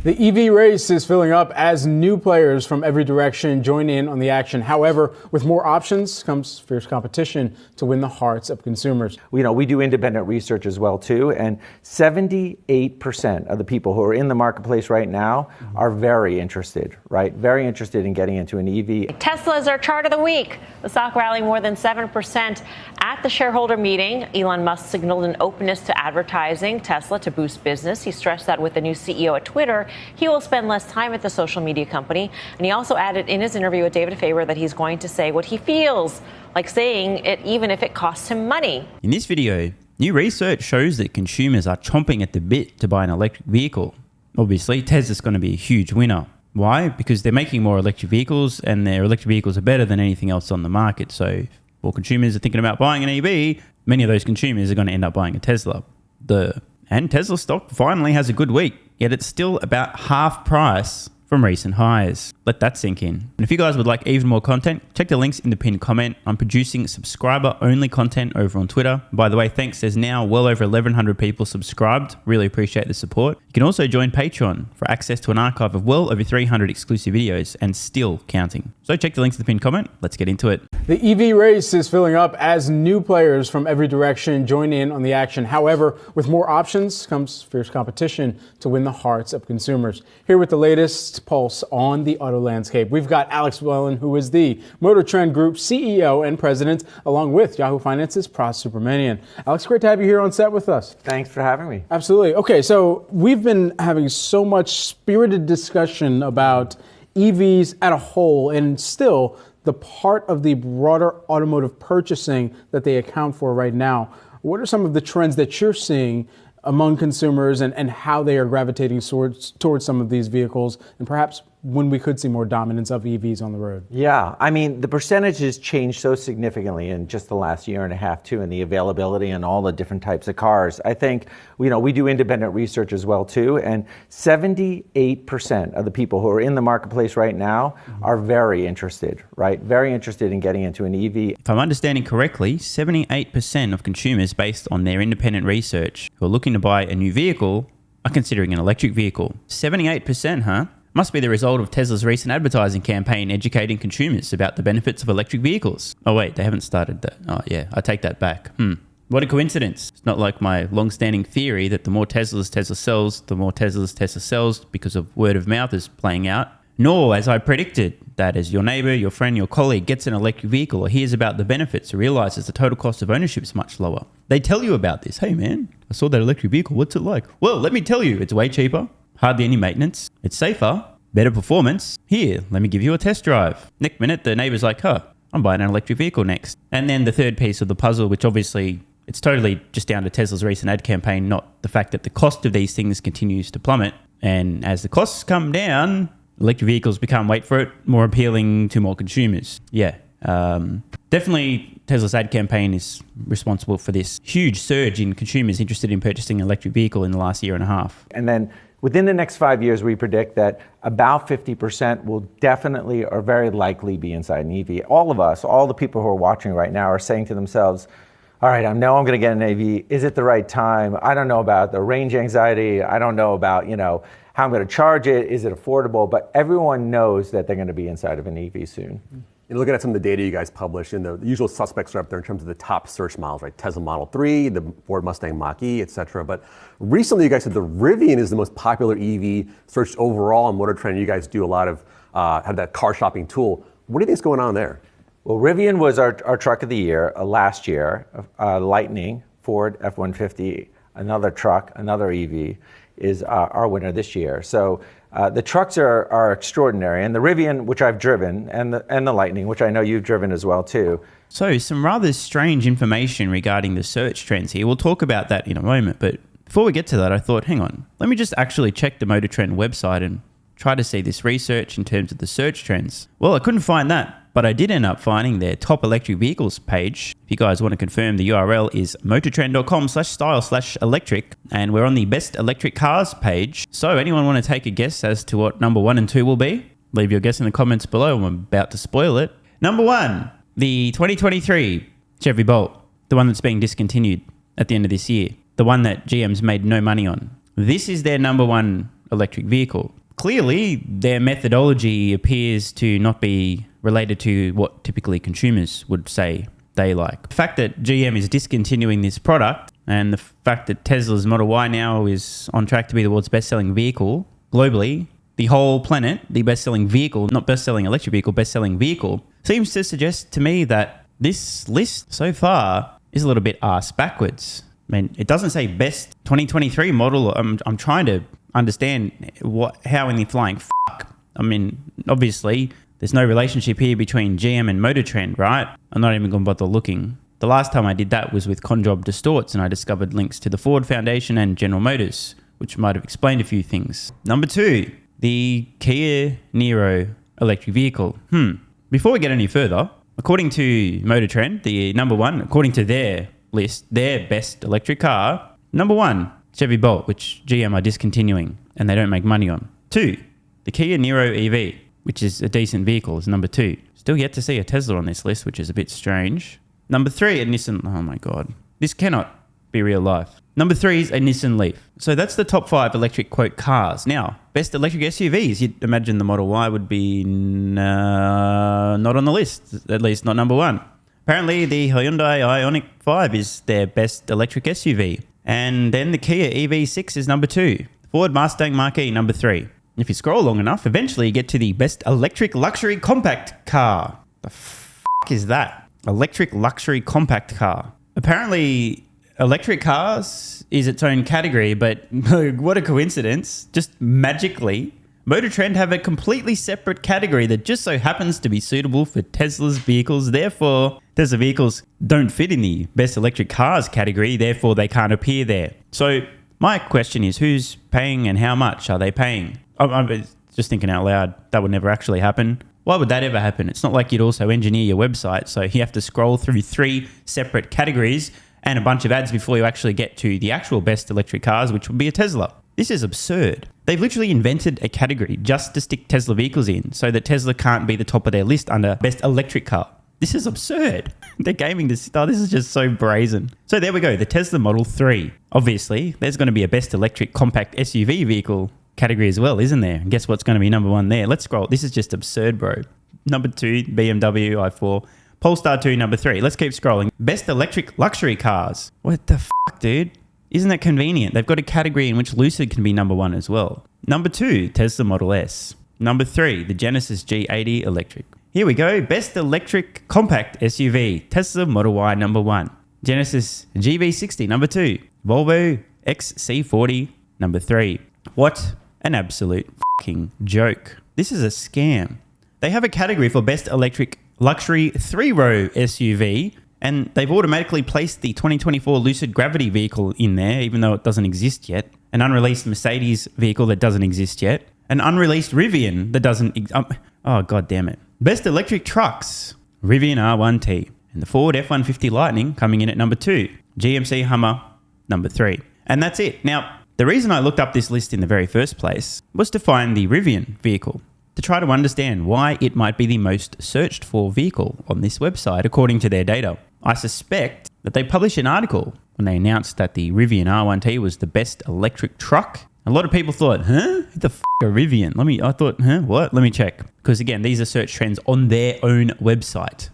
The EV race is filling up as new players from every direction join in on the action. However, with more options comes fierce competition to win the hearts of consumers. We do independent research as well too, and 78% of the people who are in the marketplace right now are very interested, right? Very interested in getting into an EV. Tesla is our chart of the week. The stock rallying more than 7% at the shareholder meeting. Elon Musk signaled an openness to advertising Tesla to boost business. He stressed that with the new CEO at Twitter, he will spend less time at the social media company. And he also added in his interview with David Faber that he's going to say what he feels like saying it, even if it costs him money. In this video, new research shows that consumers are chomping at the bit to buy an electric vehicle. Obviously, Tesla's going to be a huge winner. Why? Because they're making more electric vehicles and their electric vehicles are better than anything else on the market. So if more consumers are thinking about buying an EV, many of those consumers are going to end up buying a Tesla. And Tesla stock finally has a good week, yet it's still about half price from recent highs. Let that sink in. And if you guys would like even more content, check the links in the pinned comment. I'm producing subscriber-only content over on Twitter. By the way, thanks. There's now well over 1,100 people subscribed. Really appreciate the support. You can also join Patreon for access to an archive of well over 300 exclusive videos and still counting. So check the links in the pinned comment. Let's get into it. The EV race is filling up as new players from every direction join in on the action. However, with more options comes fierce competition to win the hearts of consumers. Here with the latest pulse on the auto landscape, we've got Alex Wellen, who is the Motortrend Group CEO and President, along with Yahoo Finance's Pras Subramanian. Alex, great to have you here on set with us. Thanks for having me. Absolutely. Okay, so we've been having so much spirited discussion about EVs at a whole, and still the part of the broader automotive purchasing that they account for right now. What are some of the trends that you're seeing among consumers and how they are gravitating towards some of these vehicles, and perhaps when we could see more dominance of EVs on the road? Yeah, I mean, the percentages changed so significantly in just the last year and a half too, and the availability and all the different types of cars. I think, we do independent research as well too, and 78% of the people who are in the marketplace right now are very interested, right? Very interested in getting into an EV. If I'm understanding correctly, 78% of consumers, based on their independent research, who are looking to buy a new vehicle are considering an electric vehicle. 78%, huh? Must be the result of Tesla's recent advertising campaign educating consumers about the benefits of electric vehicles. Oh wait, they haven't started that. Oh yeah, I take that back. What a coincidence. It's not like my long-standing theory that the more Teslas Tesla sells, the more Teslas Tesla sells because of word of mouth is playing out. Nor, as I predicted, that as your neighbor, your friend, your colleague gets an electric vehicle or hears about the benefits or realizes the total cost of ownership is much lower, they tell you about this. Hey man, I saw that electric vehicle. What's it like? Well, let me tell you, it's way cheaper, hardly any maintenance, it's safer, better performance. Here, let me give you a test drive. Next minute, the neighbor's like, I'm buying an electric vehicle next. And then the third piece of the puzzle, which obviously it's totally just down to Tesla's recent ad campaign, not the fact that the cost of these things continues to plummet. And as the costs come down, electric vehicles become, wait for it, more appealing to more consumers. Yeah, definitely Tesla's ad campaign is responsible for this huge surge in consumers interested in purchasing an electric vehicle in the last year and a half. And then within the next 5 years, we predict that about 50% will definitely or very likely be inside an EV. All of us, all the people who are watching right now are saying to themselves, all right, I know I'm going to get an EV. Is it the right time? I don't know about the range anxiety. I don't know about, how I'm going to charge it. Is it affordable? But everyone knows that they're going to be inside of an EV soon. And looking at some of the data you guys publish, and the usual suspects are up there in terms of the top search models, right? Tesla Model 3, the Ford Mustang Mach-E, et cetera. But recently you guys said the Rivian is the most popular EV searched overall on Motortrend. You guys do a lot of, have that car shopping tool. What do you think is going on there? Well, Rivian was our truck of the year last year. Lightning, Ford F-150, another truck, another EV is our winner this year. So the trucks are extraordinary, and the Rivian, which I've driven, and the Lightning, which I know you've driven as well too. So some rather strange information regarding the search trends here. We'll talk about that in a moment, but before we get to that, I thought, hang on, let me just actually check the Motortrend website and try to see this research in terms of the search trends. Well, I couldn't find that, but I did end up finding their top electric vehicles page. If you guys want to confirm, the URL is motortrend.com/style/electric, and we're on the best electric cars page. So anyone want to take a guess as to what number 1 and 2 will be? Leave your guess in the comments below. I'm about to spoil it. Number 1, the 2023 Chevy Bolt, the one that's being discontinued at the end of this year, the one that GM's made no money on. This is their number 1 electric vehicle. Clearly, their methodology appears to not be related to what typically consumers would say they like. The fact that GM is discontinuing this product and the fact that Tesla's Model Y now is on track to be the world's best-selling vehicle globally, the whole planet, the best-selling vehicle, not best-selling electric vehicle, best-selling vehicle, seems to suggest to me that this list so far is a little bit arse backwards. I mean, it doesn't say best 2023 model. I'm trying to understand how in the flying I mean, obviously, there's no relationship here between GM and Motortrend, right? I'm not even going to bother looking. The last time I did that was with Conjob Distorts, and I discovered links to the Ford Foundation and General Motors, which might have explained a few things. Number 2, the Kia Niro electric vehicle. Before we get any further, according to Motortrend, the number 1, according to their list, their best electric car, number 1, Chevy Bolt, which GM are discontinuing and they don't make money on. 2, the Kia Niro EV, which is a decent vehicle, is number 2. Still yet to see a Tesla on this list, which is a bit strange. Number 3, a Nissan. Oh my God. This cannot be real life. Number 3 is a Nissan Leaf. So that's the top 5 electric quote cars. Now, best electric SUVs. You'd imagine the Model Y would be not on the list, at least not number 1. Apparently, the Hyundai Ioniq 5 is their best electric SUV. And then the Kia EV6 is number 2. Ford Mustang Mach-E, number 3. If you scroll long enough, eventually you get to the best electric luxury compact car. The is that? Electric luxury compact car. Apparently, electric cars is its own category, but what a coincidence. Just magically, Motortrend have a completely separate category that just so happens to be suitable for Tesla's vehicles. Therefore, Tesla vehicles don't fit in the best electric cars category. Therefore, they can't appear there. So my question is, who's paying and how much are they paying? I'm just thinking out loud, that would never actually happen. Why would that ever happen? It's not like you'd also engineer your website, so you have to scroll through 3 separate categories and a bunch of ads before you actually get to the actual best electric cars, which would be a Tesla. This is absurd. They've literally invented a category just to stick Tesla vehicles in so that Tesla can't be the top of their list under best electric car. This is absurd. They're gaming this. Oh, this is just so brazen. So there we go, the Tesla Model 3. Obviously, there's going to be a best electric compact SUV vehicle category as well, isn't there? And guess what's going to be number 1 there? Let's scroll. This is just absurd, bro. Number 2, BMW i4. Polestar 2, number 3. Let's keep scrolling. Best electric luxury cars. What the dude? Isn't that convenient? They've got a category in which Lucid can be number 1 as well. Number 2, Tesla Model S. Number 3, the Genesis G80 electric. Here we go. Best electric compact SUV. Tesla Model Y, number 1. Genesis GV60, number 2. Volvo XC40, number 3. What an absolute fucking joke. This is a scam. They have a category for best electric luxury 3-row SUV, and they've automatically placed the 2024 Lucid Gravity vehicle in there, even though it doesn't exist yet. An unreleased Mercedes vehicle that doesn't exist yet. An unreleased Rivian that doesn't... oh, god damn it. Best electric trucks. Rivian R1T. And the Ford F-150 Lightning coming in at number 2. GMC Hummer, number 3. And that's it. Now, the reason I looked up this list in the very first place was to find the Rivian vehicle, to try to understand why it might be the most searched for vehicle on this website according to their data. I suspect that they published an article when they announced that the Rivian R1T was the best electric truck. A lot of people thought, huh? Who the f*** a Rivian? I thought, huh? What? Let me check. Because again, these are search trends on their own website.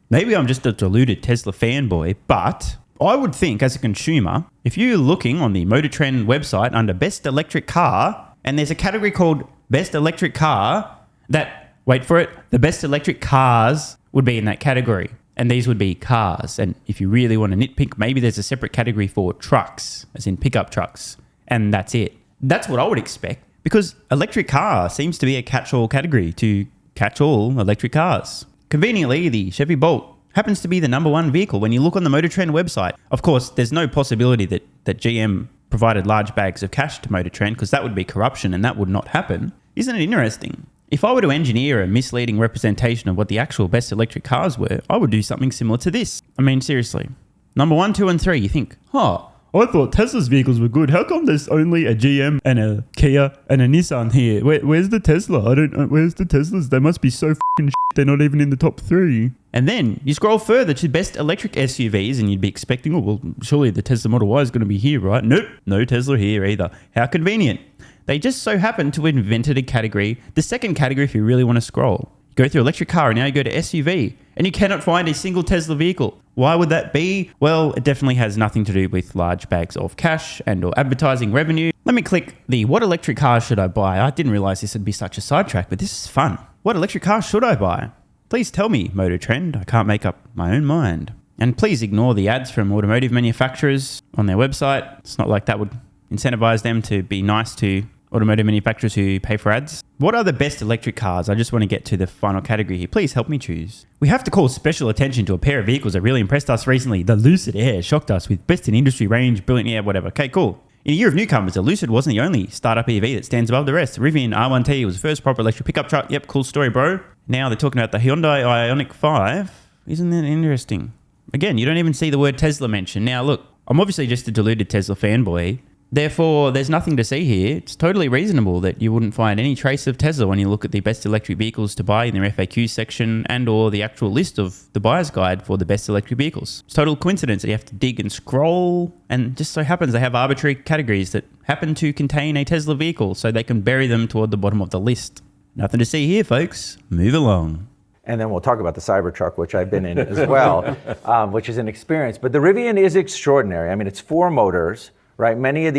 Maybe I'm just a deluded Tesla fanboy, but I would think as a consumer, if you're looking on the Motortrend website under best electric car, and there's a category called best electric car, that, wait for it, the best electric cars would be in that category. And these would be cars. And if you really want to nitpick, maybe there's a separate category for trucks, as in pickup trucks. And that's it. That's what I would expect, because electric car seems to be a catch-all category to catch all electric cars. Conveniently, the Chevy Bolt happens to be the number 1 vehicle when you look on the Motortrend website. Of course, there's no possibility that GM provided large bags of cash to Motortrend, because that would be corruption and that would not happen. Isn't it interesting? If I were to engineer a misleading representation of what the actual best electric cars were, I would do something similar to this. I mean, seriously. Number 1, 2, and 3, you think, I thought Tesla's vehicles were good. How come there's only a GM and a Kia and a Nissan here? Where's the Tesla? Where's the Teslas? They must be so f***ing shit. They're not even in the top 3. And then you scroll further to best electric SUVs and you'd be expecting, surely the Tesla Model Y is going to be here, right? Nope, no Tesla here either. How convenient. They just so happen to have invented a category, the second category if you really want to scroll. You go through electric car and now you go to SUV and you cannot find a single Tesla vehicle. Why would that be? Well, it definitely has nothing to do with large bags of cash and or advertising revenue. Let me click the what electric car should I buy? I didn't realize this would be such a sidetrack, but this is fun. What electric car should I buy? Please tell me, Motortrend. I can't make up my own mind. And please ignore the ads from automotive manufacturers on their website. It's not like that would incentivize them to be nice to automotive manufacturers who pay for ads. What are the best electric cars? I just want to get to the final category here. Please help me choose. We have to call special attention to a pair of vehicles that really impressed us recently. The Lucid Air shocked us with best in industry range, brilliant air, whatever. Okay, cool. In a year of newcomers, the Lucid wasn't the only startup EV that stands above the rest. The Rivian R1T was the first proper electric pickup truck. Yep, cool story, bro. Now they're talking about the Hyundai Ioniq 5. Isn't that interesting? Again, you don't even see the word Tesla mentioned. Now, look, I'm obviously just a deluded Tesla fanboy. Therefore, there's nothing to see here. It's totally reasonable that you wouldn't find any trace of Tesla when you look at the best electric vehicles to buy in their FAQ section and or the actual list of the buyer's guide for the best electric vehicles. It's total coincidence that you have to dig and scroll, and just so happens they have arbitrary categories that happen to contain a Tesla vehicle so they can bury them toward the bottom of the list. Nothing to see here, folks. Move along. And then we'll talk about the Cybertruck, which I've been in as well, which is an experience. But the Rivian is extraordinary. I mean, it's 4 motors, right? Many of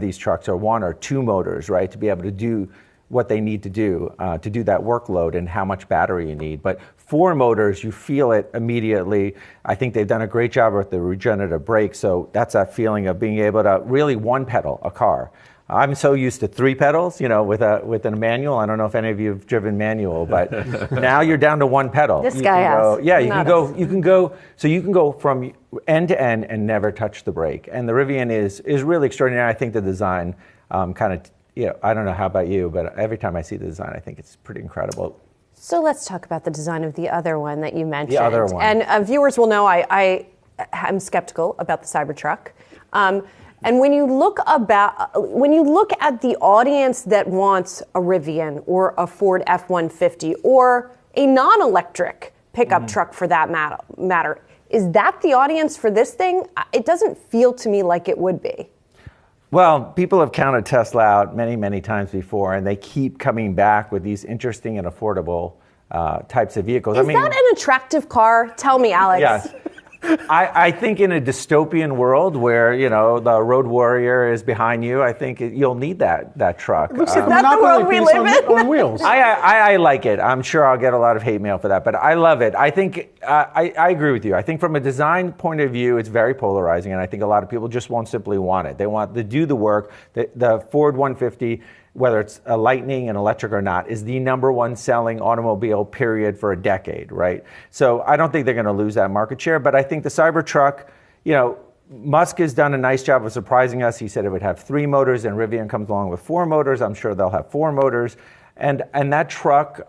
these trucks are 1 or 2 motors, right, to be able to do what they need to do that workload and how much battery you need. But 4 motors, you feel it immediately. I think they've done a great job with the regenerative brake. So that's that feeling of being able to really one pedal a car. I'm so used to 3 pedals, with a manual. I don't know if any of you have driven manual, but now you're down to 1 pedal. This guy has. Yeah, you can go from end to end and never touch the brake. And the Rivian is really extraordinary. I think the design I don't know how about you, but every time I see the design, I think it's pretty incredible. So let's talk about the design of the other one that you mentioned. The other one. And viewers will know I am skeptical about the Cybertruck. And when you look at the audience that wants a Rivian or a Ford F-150 or a non-electric pickup truck for that matter, is that the audience for this thing? It doesn't feel to me like it would be. Well, people have counted Tesla out many, many times before, and they keep coming back with these interesting and affordable types of vehicles. Is that an attractive car? Tell me, Alex. Yes. I think in a dystopian world where, the road warrior is behind you, I think you'll need that truck. Is that the world we live in? On wheels. I like it. I'm sure I'll get a lot of hate mail for that, but I love it. I think I agree with you. I think from a design point of view, it's very polarizing, and I think a lot of people just won't simply want it. They want to do the work. The Ford 150, whether it's a Lightning and electric or not, is the #1 selling automobile, period, for a decade, right? So I don't think they're going to lose that market share, but I think the Cybertruck, Musk has done a nice job of surprising us. He said it would have 3 motors, and Rivian comes along with 4 motors. I'm sure they'll have 4 motors. And that truck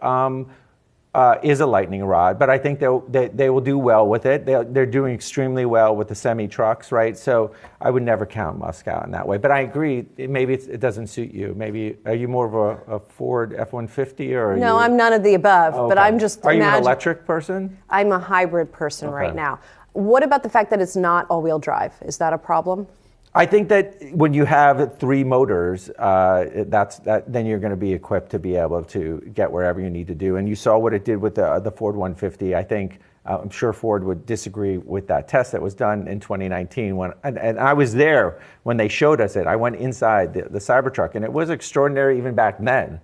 is a lightning rod, but I think they will do well with it. They're doing extremely well with the semi-trucks, right? So I would never count Musk out in that way. But I agree, maybe it doesn't suit you. Maybe, are you more of a Ford F-150 or? No, I'm none of the above, but I'm just Are you an electric person? I'm a hybrid person right now. What about the fact that it's not all-wheel drive? Is that a problem? I think that when you have 3 motors, then you're going to be equipped to be able to get wherever you need to do. And you saw what it did with the Ford 150. I think I'm sure Ford would disagree with that test that was done in 2019. And I was there when they showed us it. I went inside the Cybertruck, and it was extraordinary even back then.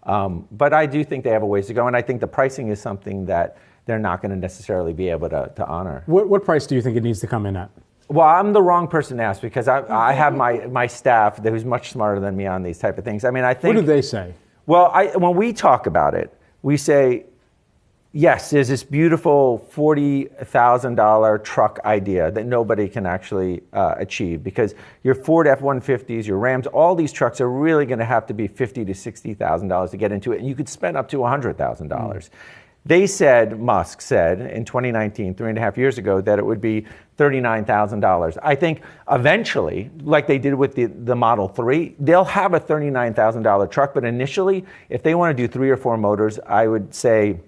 But I do think they have a ways to go, and I think the pricing is something that they're not going to necessarily be able to honor. What price do you think it needs to come in at? Well, I'm the wrong person to ask because I have my staff who's much smarter than me on these type of things. I mean, I think. What do they say? Well, when we talk about it, we say, yes, there's this beautiful $40,000 truck idea that nobody can actually achieve because your Ford F-150s, your Rams, all these trucks are really going to have to be $50,000 to $60,000 to get into it, and you could spend up to $100,000. They said, Musk said in 2019, 3.5 years ago, that it would be $39,000. I think eventually, like they did with the Model 3, they'll have a $39,000 truck, but initially, if they want to do 3 or 4 motors, I would say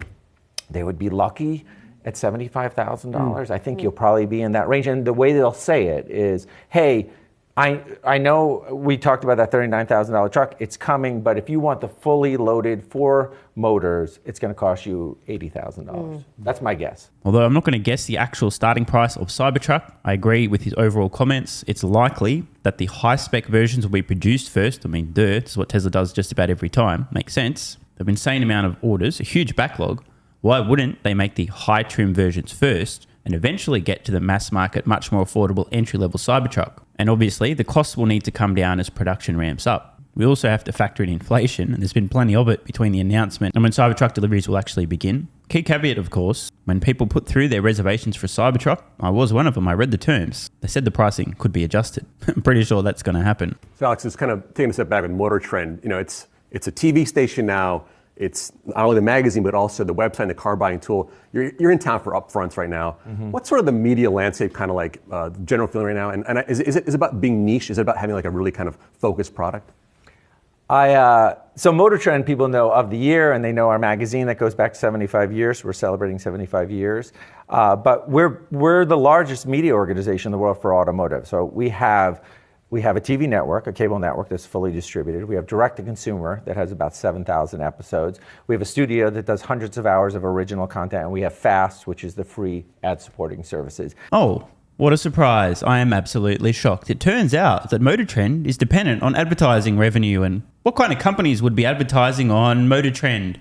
they would be lucky at $75,000. I think you'll probably be in that range. And the way they'll say it is, hey, I know we talked about that $39,000 truck. It's coming, but if you want the fully loaded 4 motors, it's going to cost you $80,000. That's my guess. Although I'm not going to guess the actual starting price of Cybertruck, I agree with his overall comments. It's likely that the high-spec versions will be produced first. I mean, it's what Tesla does just about every time. Makes sense. They have an insane amount of orders, a huge backlog. Why wouldn't they make the high-trim versions first and eventually get to the mass market, much more affordable entry-level Cybertruck? And obviously, the costs will need to come down as production ramps up. We also have to factor in inflation, and there's been plenty of it between the announcement and when Cybertruck deliveries will actually begin. Key caveat, of course, when people put through their reservations for Cybertruck, I was one of them, I read the terms. They said the pricing could be adjusted. I'm pretty sure that's going to happen. So Alex, just kind of taking a step back with Motortrend, it's a TV station now. It's not only the magazine, but also the website and the car buying tool. You're in town for upfronts right now. What's sort of the media landscape kind of like general feeling right now? And is it about being niche? Is it about having like a really kind of focused product? So Motortrend people know of the year, and they know our magazine that goes back 75 years. We're celebrating 75 years. But we're the largest media organization in the world for automotive. So we have a TV network, a cable network that's fully distributed. We have direct-to-consumer that has about 7,000 episodes. We have a studio that does hundreds of hours of original content. And we have FAST, which is the free ad-supporting services. Oh, what a surprise. I am absolutely shocked. It turns out that Motortrend is dependent on advertising revenue. And what kind of companies would be advertising on Motortrend?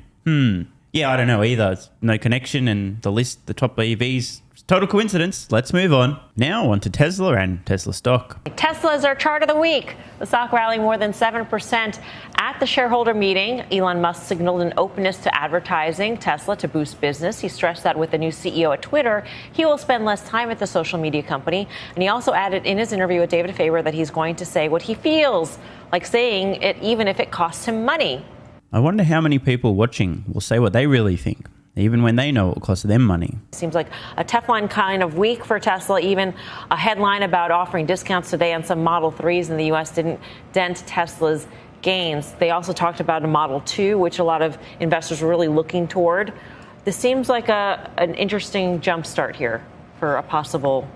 Yeah, I don't know either. No connection, and the top EVs, total coincidence. Let's move on. Now on to Tesla and Tesla stock. Tesla is our chart of the week. The stock rallying more than 7% at the shareholder meeting. Elon Musk signaled an openness to advertising Tesla to boost business. He stressed that with the new CEO at Twitter, he will spend less time at the social media company. And he also added in his interview with David Faber that he's going to say what he feels like saying it, even if it costs him money. I wonder how many people watching will say what they really think, even when they know it will cost them money. Seems like a Teflon kind of week for Tesla. Even a headline about offering discounts today on some Model 3s in the U.S. didn't dent Tesla's gains. They also talked about a Model 2, which a lot of investors were really looking toward. This seems like an interesting jumpstart here for a possible...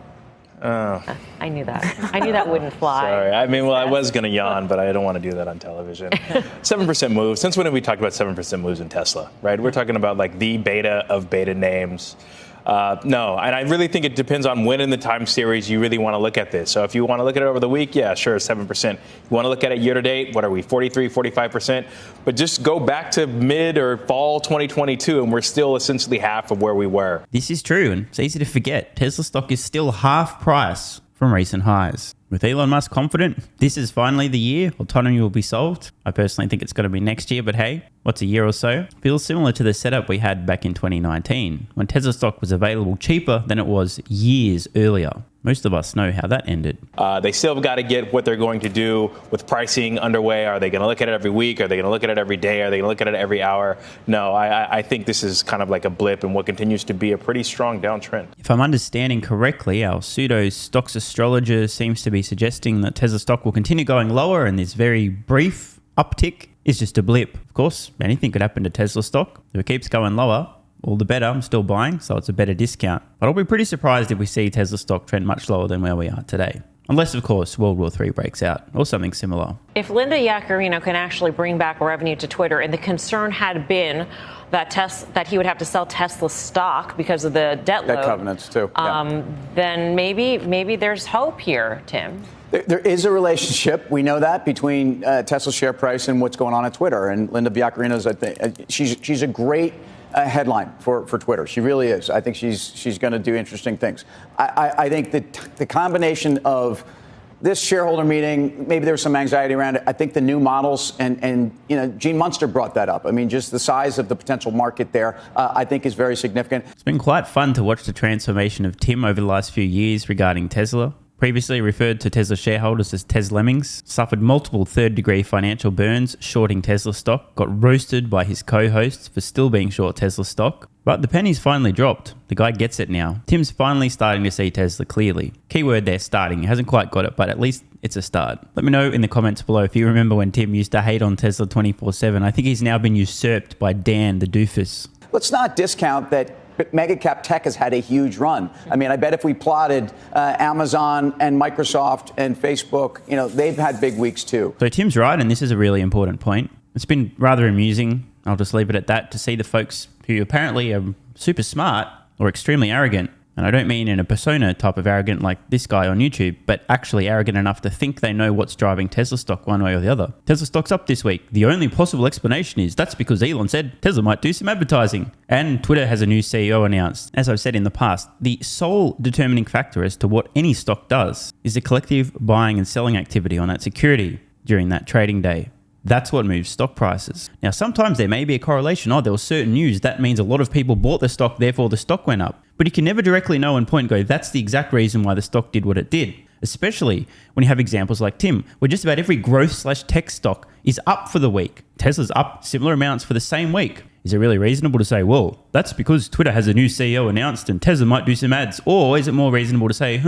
I knew that. I knew that wouldn't fly. Sorry. I was going to yawn, but I don't want to do that on television. 7% move. Since when have we talked about 7% moves in Tesla, right? We're talking about like the beta of beta names. No, and I really think it depends on when in the time series you really want to look at this. So if you want to look at it over the week, yeah, sure, 7%. You want to look at it year to date, what are we, 43, 45%? But just go back to mid or fall 2022, and we're still essentially half of where we were. This is true, and it's easy to forget. Tesla stock is still half price from recent highs. With Elon Musk confident this is finally the year autonomy will be solved, I personally think it's going to be next year, but hey, what's a year or so? Feels similar to the setup we had back in 2019, when Tesla stock was available cheaper than it was years earlier. Most of us know how that ended. They still have got to get what they're going to do with pricing underway. Are they going to look at it every week? Are they going to look at it every day? Are they going to look at it every hour? No, I think this is kind of like a blip in what continues to be a pretty strong downtrend. If I'm understanding correctly, our pseudo stocks astrologer seems to be suggesting that Tesla stock will continue going lower, and this very brief uptick is just a blip. Of course, anything could happen to Tesla stock. If it keeps going lower, all the better. I'm still buying, so it's a better discount. But I'll be pretty surprised if we see Tesla stock trend much lower than where we are today. Unless, of course, World War III breaks out or something similar. If Linda Yaccarino can actually bring back revenue to Twitter, and the concern had been that he would have to sell Tesla stock because of the debt load. Covenants, too. Then maybe there's hope here, Tim. There is a relationship, we know that, between Tesla's share price and what's going on at Twitter. And Linda Yaccarino's, I think, she's a great headline for Twitter. She really is. I think she's going to do interesting things. I think that the combination of this shareholder meeting, maybe there was some anxiety around it. I think the new models and Gene Munster brought that up. I mean, just the size of the potential market there, I think is very significant. It's been quite fun to watch the transformation of Tim over the last few years regarding Tesla. Previously referred to Tesla shareholders as Teslemmings, suffered multiple third-degree financial burns shorting Tesla stock, got roasted by his co-hosts for still being short Tesla stock. But the penny's finally dropped. The guy gets it now. Tim's finally starting to see Tesla clearly. Keyword there, starting. He hasn't quite got it, but at least it's a start. Let me know in the comments below if you remember when Tim used to hate on Tesla 24/7. I think he's now been usurped by Dan the doofus. Let's not discount that mega cap tech has had a huge run. I mean, I bet if we plotted Amazon and Microsoft and Facebook, they've had big weeks too. So Tim's right, and this is a really important point. It's been rather amusing, I'll just leave it at that, to see the folks who apparently are super smart or extremely arrogant. And I don't mean in a persona type of arrogant like this guy on YouTube, but actually arrogant enough to think they know what's driving Tesla stock one way or the other. Tesla stock's up this week. The only possible explanation is that's because Elon said Tesla might do some advertising. And Twitter has a new CEO announced. As I've said in the past, the sole determining factor as to what any stock does is the collective buying and selling activity on that security during that trading day. That's what moves stock prices. Now, sometimes there may be a correlation. There was certain news. That means a lot of people bought the stock, therefore the stock went up. But you can never directly know and point and go, that's the exact reason why the stock did what it did. Especially when you have examples like Tim, where just about every growth/tech stock is up for the week. Tesla's up similar amounts for the same week. Is it really reasonable to say, well, that's because Twitter has a new CEO announced and Tesla might do some ads? Or is it more reasonable to say,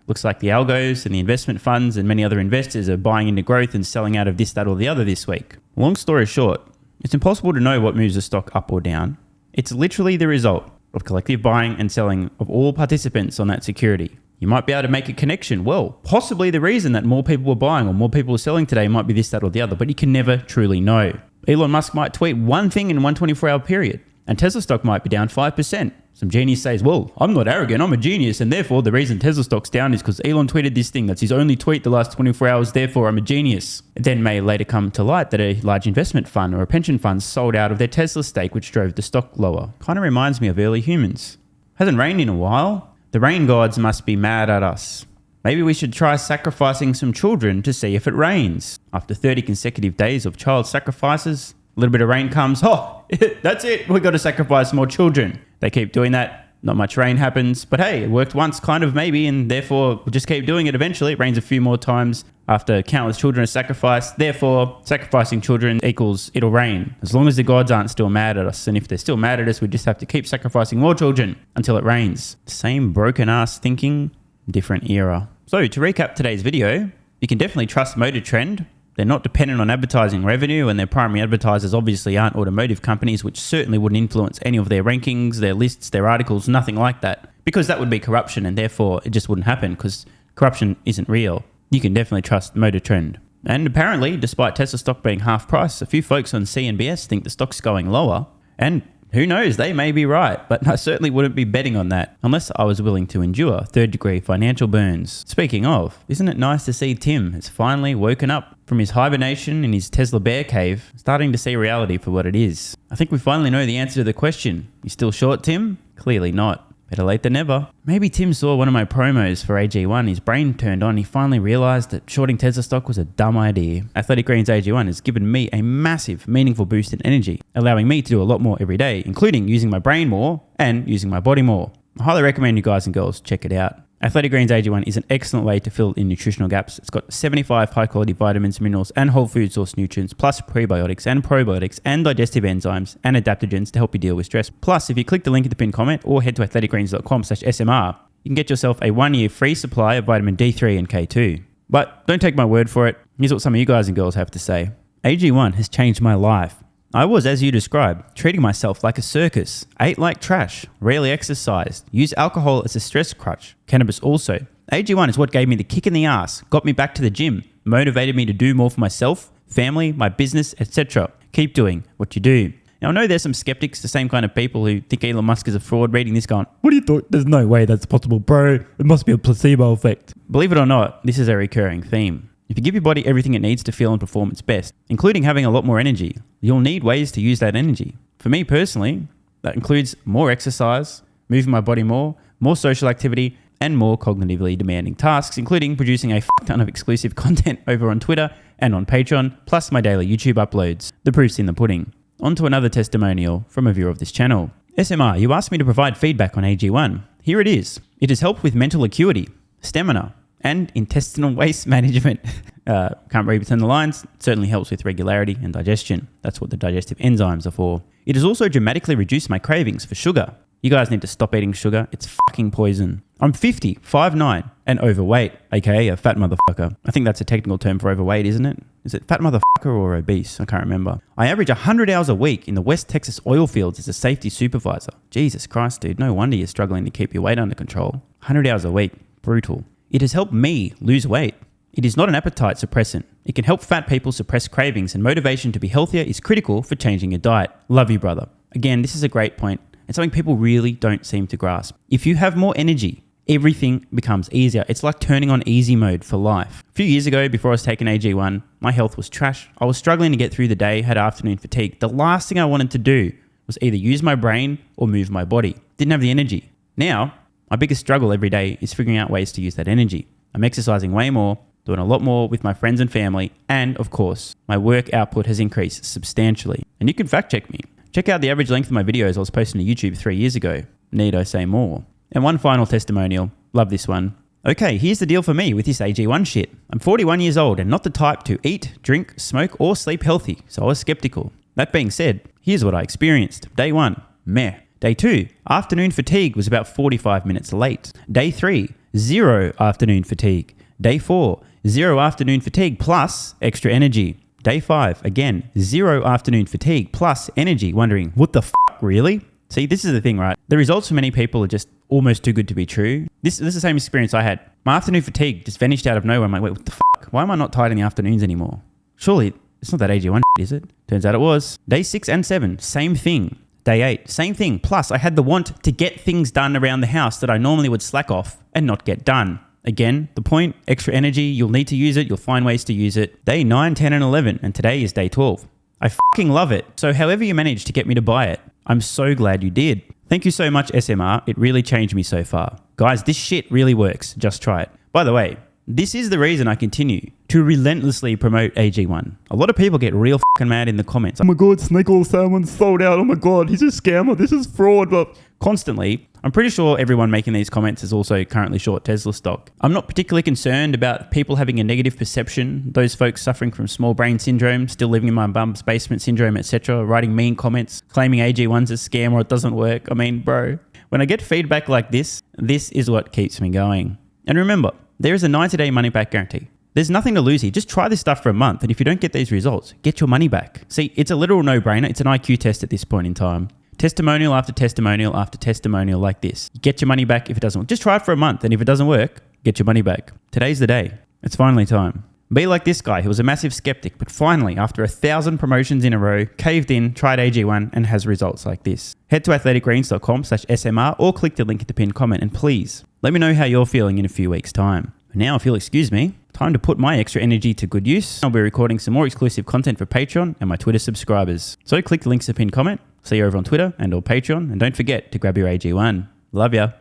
looks like the algos and the investment funds and many other investors are buying into growth and selling out of this, that, or the other this week? Long story short, it's impossible to know what moves a stock up or down. It's literally the result of collective buying and selling of all participants on that security. You might be able to make a connection. Well, possibly the reason that more people were buying or more people are selling today might be this, that, or the other, but you can never truly know. Elon Musk might tweet one thing in one 24-hour period, and Tesla stock might be down 5%. Some genius says, well, I'm not arrogant, I'm a genius, and therefore the reason Tesla stock's down is because Elon tweeted this thing. That's his only tweet the last 24 hours, therefore I'm a genius. It then may later come to light that a large investment fund or a pension fund sold out of their Tesla stake, which drove the stock lower. Kind of reminds me of early humans. Hasn't rained in a while. The rain gods must be mad at us. Maybe we should try sacrificing some children to see if it rains. After 30 consecutive days of child sacrifices, a little bit of rain comes. That's it. We've got to sacrifice more children. They keep doing that. Not much rain happens. But hey, it worked once, kind of, maybe, and therefore we'll just keep doing it eventually. It rains a few more times after countless children are sacrificed. Therefore, sacrificing children equals it'll rain. As long as the gods aren't still mad at us. And if they're still mad at us, we just have to keep sacrificing more children until it rains. Same broken ass thinking, different era. So to recap today's video, you can definitely trust Motortrend. They're not dependent on advertising revenue, and their primary advertisers obviously aren't automotive companies, which certainly wouldn't influence any of their rankings, their lists, their articles, nothing like that. Because that would be corruption, and therefore it just wouldn't happen because corruption isn't real. You can definitely trust Motortrend. And apparently, despite Tesla stock being half price, a few folks on CNBC think the stock's going lower. And who knows, they may be right, but I certainly wouldn't be betting on that unless I was willing to endure third-degree financial burns. Speaking of, isn't it nice to see Tim has finally woken up from his hibernation in his Tesla bear cave, starting to see reality for what it is? I think we finally know the answer to the question. You still short, Tim? Clearly not. Better late than never. Maybe Tim saw one of my promos for AG1, his brain turned on, he finally realized that shorting Tesla stock was a dumb idea. Athletic Greens AG1 has given me a massive, meaningful boost in energy, allowing me to do a lot more every day, including using my brain more and using my body more. I highly recommend you guys and girls check it out. Athletic Greens AG1 is an excellent way to fill in nutritional gaps. It's got 75 high-quality vitamins, minerals, and whole food source nutrients, plus prebiotics and probiotics and digestive enzymes and adaptogens to help you deal with stress. Plus, if you click the link in the pinned comment or head to athleticgreens.com/SMR, you can get yourself a 1-year free supply of vitamin D3 and K2. But don't take my word for it. Here's what some of you guys and girls have to say. AG1 has changed my life. I was, as you described, treating myself like a circus, ate like trash, rarely exercised, used alcohol as a stress crutch, cannabis also. AG1 is what gave me the kick in the ass, got me back to the gym, motivated me to do more for myself, family, my business, etc. Keep doing what you do. Now, I know there's some skeptics, the same kind of people who think Elon Musk is a fraud, reading this going, what do you thought? There's no way that's possible, bro. It must be a placebo effect. Believe it or not, this is a recurring theme. If you give your body everything it needs to feel and perform its best, including having a lot more energy, you'll need ways to use that energy. For me personally, that includes more exercise, moving my body more social activity, and more cognitively demanding tasks, including producing a ton of exclusive content over on Twitter and on Patreon, plus my daily YouTube uploads. The proof's in the pudding. On to another testimonial from a viewer of this channel. SMR, you asked me to provide feedback on AG1. Here it is. It has helped with mental acuity, stamina, and intestinal waste management. Can't read between the lines. It certainly helps with regularity and digestion. That's what the digestive enzymes are for. It has also dramatically reduced my cravings for sugar. You guys need to stop eating sugar. It's fucking poison. I'm 50, 5'9", and overweight, aka a fat motherfucker. I think that's a technical term for overweight, isn't it? Is it fat motherfucker or obese? I can't remember. I average 100 hours a week in the West Texas oil fields as a safety supervisor. Jesus Christ, dude. No wonder you're struggling to keep your weight under control. 100 hours a week. Brutal. It has helped me lose weight. It is not an appetite suppressant. It can help fat people suppress cravings, and motivation to be healthier is critical for changing your diet. Love you, brother. Again, this is a great point. It's something people really don't seem to grasp. If you have more energy, everything becomes easier. It's like turning on easy mode for life. A few years ago, before I was taking AG1, my health was trash. I was struggling to get through the day, had afternoon fatigue. The last thing I wanted to do was either use my brain or move my body. Didn't have the energy. Now, my biggest struggle every day is figuring out ways to use that energy. I'm exercising way more, doing a lot more with my friends and family, and of course, my work output has increased substantially. And you can fact check me. Check out the average length of my videos I was posting to YouTube 3 years ago. Need I say more? And one final testimonial. Love this one. Okay, here's the deal for me with this AG1 shit. I'm 41 years old and not the type to eat, drink, smoke, or sleep healthy, so I was skeptical. That being said, here's what I experienced. Day 1, meh. Day 2, afternoon fatigue was about 45 minutes late. Day 3, 0 afternoon fatigue. Day 4, 0 afternoon fatigue plus extra energy. Day 5, again, 0 afternoon fatigue plus energy, wondering, what the fuck, really? See, this is the thing, right? The results for many people are just almost too good to be true. This is the same experience I had. My afternoon fatigue just vanished out of nowhere. I'm like, wait, what the fuck? Why am I not tired in the afternoons anymore? Surely, it's not that AG1 is it? Turns out it was. Day 6 and 7, same thing. Day 8, same thing. Plus, I had the want to get things done around the house that I normally would slack off and not get done. Again, the point, extra energy, you'll need to use it, you'll find ways to use it. Day 9, 10, and 11, and today is day 12. I fucking love it. So however you managed to get me to buy it, I'm so glad you did. Thank you so much, SMR. It really changed me so far. Guys, this shit really works. Just try it. By the way, this is the reason I continue to relentlessly promote AG1. A lot of people get real fucking mad in the comments. Oh my God, snake oil salmon sold out. Oh my God, he's a scammer. This is fraud. But constantly, I'm pretty sure everyone making these comments is also currently short Tesla stock. I'm not particularly concerned about people having a negative perception, those folks suffering from small brain syndrome, still living in my bum's basement syndrome, etc., writing mean comments, claiming AG1's a scam or it doesn't work. I mean, bro, when I get feedback like this is what keeps me going. And remember, there is a 90-day money-back guarantee. There's nothing to lose here. Just try this stuff for a month, and if you don't get these results, get your money back. See, it's a literal no-brainer. It's an IQ test at this point in time. Testimonial after testimonial after testimonial like this. Get your money back if it doesn't work. Just try it for a month, and if it doesn't work, get your money back. Today's the day. It's finally time. Be like this guy who was a massive skeptic, but finally, after 1,000 promotions in a row, caved in, tried AG1, and has results like this. Head to athleticgreens.com/SMR or click the link in the pinned comment, and please, let me know how you're feeling in a few weeks' time. Now, if you'll excuse me, time to put my extra energy to good use. I'll be recording some more exclusive content for Patreon and my Twitter subscribers. So click the links in the pinned comment. See you over on Twitter and or Patreon. And don't forget to grab your AG1. Love ya.